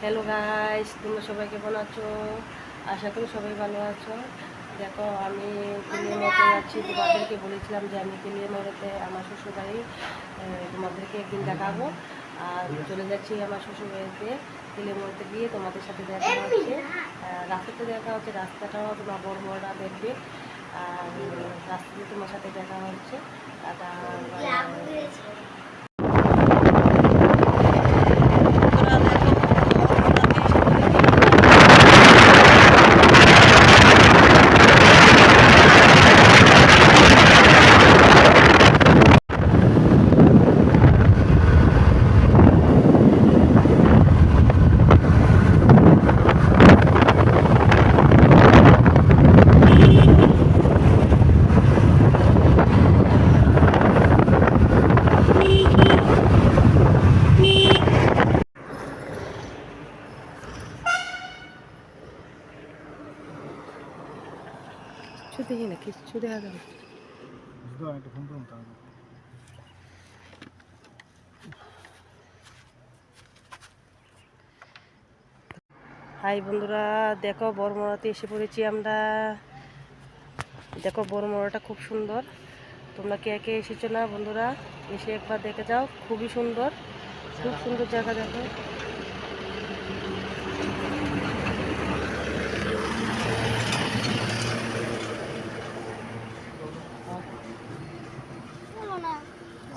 Hello guys, তোমরা সবাই কেমন আছো? আশা করি সবাই ভালো আছো। দেখো, আমি তেলিয়া মোড়তে যাচ্ছি। তোমাদেরকে বলেছিলাম যে আমি তেলিয়া মোড়েতে আমার শ্বশুরবাড়ি তোমাদেরকে একদিন দেখাবো। আর চলে যাচ্ছি আমার শ্বশুরবাড়িতে। তেলিয়া মোড়তে গিয়ে তোমাদের সাথে দেখা হচ্ছে। রাস্তাতে দেখা হচ্ছে, রাস্তাটাও তোমার বড় মোড়টা দেখবে। আর রাস্তাতে তোমার সাথে দেখা হচ্ছে। কিছু দেখি না, কিছু দেখা যাবে। হাই বন্ধুরা, দেখো বড়মোড়াতে এসে পড়েছি আমরা। দেখো বড়মোড়াটা খুব সুন্দর। তোমরা কে কে এসেছো না বন্ধুরা? এসে একবার দেখে যাও, খুবই সুন্দর, খুব সুন্দর জায়গা। দেখো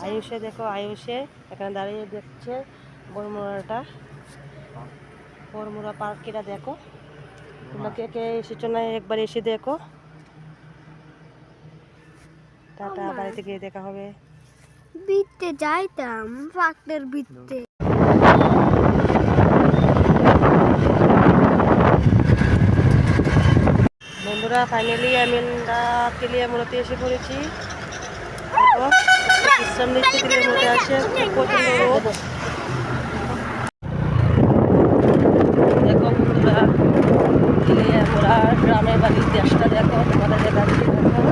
আয়ুষে, দেখো আয়ুষে এখানে দাঁড়িয়ে দেখছে বড়মোড়াটা, বড়মোড়া পার্কেটা। দেখো তোমরা কে কে এসেছো না একবার এসে দেখো। টাটা, বাড়িতে গিয়ে দেখা হবে। বিতে যাইতাম পার্কের বিতে। বন্ধুরা, ফাইনালি আমরা তেলিয়া মোড়াতে এসে পড়েছি। বিশ্রাম নিচ্ছি তেলিয়া মোড়ে আসে, খুব প্রচন্ড রোদ। দেখো বন্ধুরা, তেলিয়া মোড়া গ্রামের বাড়ির দেশটা দেখো, তোমাদের দেখাচ্ছি। দেখো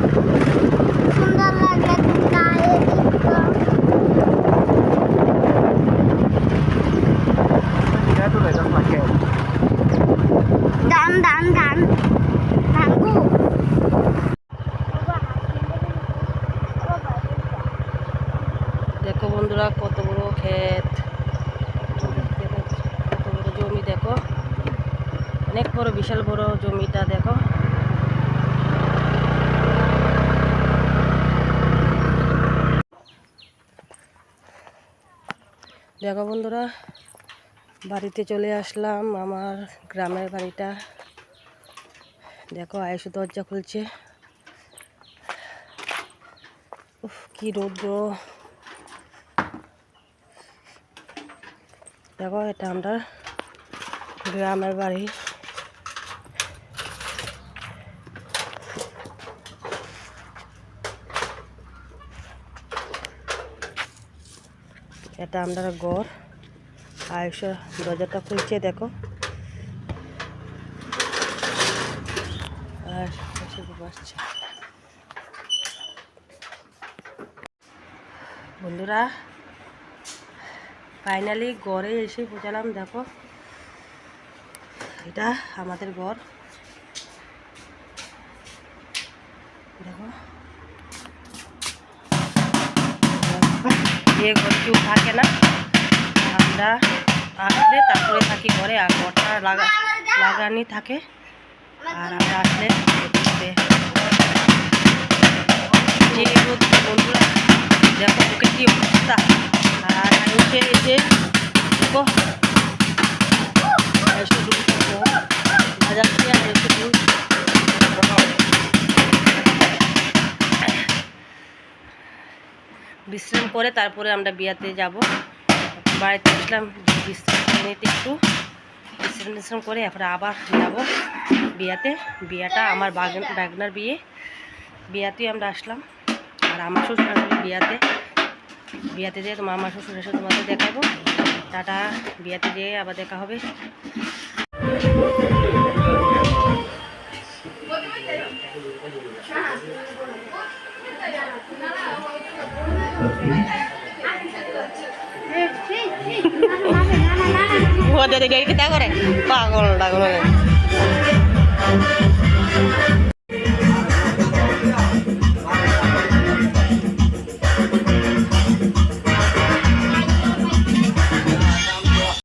সুন্দর লাগে গায়ে দান দান দান ধানগু। দেখো বন্ধুরা, কত বড় ক্ষেত, কত বড় জমি। দেখো অনেক বড়, বিশাল বড় জমিটা। দেখো দেখো বন্ধুরা, বাড়িতে চলে আসলাম, আমার গ্রামের বাড়িটা। দেখো আয়ুষ দরজা খুলছে। উফ, কি রৌদ্র। দেখো এটা আমরা গ্রামের বাড়ি। এটা আমরা ঘর। আয়ুষ দরজাটা খুলছে, দেখো। আর বসছে বন্ধুরা, ফাইনালি ঘরে এসে পৌঁছালাম। দেখো এটা আমাদের ঘর। দেখো যে ঘর কেউ থাকে না, আমরা আসলে তারপরে থাকি ঘরে। আর ঘরটা লাগানি থাকে, আর আমরা আসলে যে বন্ধুরা দেখো বুকে কি অবস্থা। আর আয়ুষে এসে দেখো আয়ুষে বাজাচ্ছে, আয়ুষে বিশ্রাম করে তারপরে আমরা বিয়াতে যাব। বাড়িতে আসলাম বিশ্রাম করে নিতে, একটু বিশ্রাম করে এরপরে আবার যাব বিয়াতে। বিয়াটা আমার বাগনার বিয়াতেই আমরা আসলাম। আর আমার শ্বশুর বিয়াতে যেয়ে তোমার আমার শ্বশুর এসে তোমাদের দেখাবো। টাটা, বিয়াতে যেয়ে আবার দেখা হবে। মধ্যে দেখি তা করে পাগল টাগল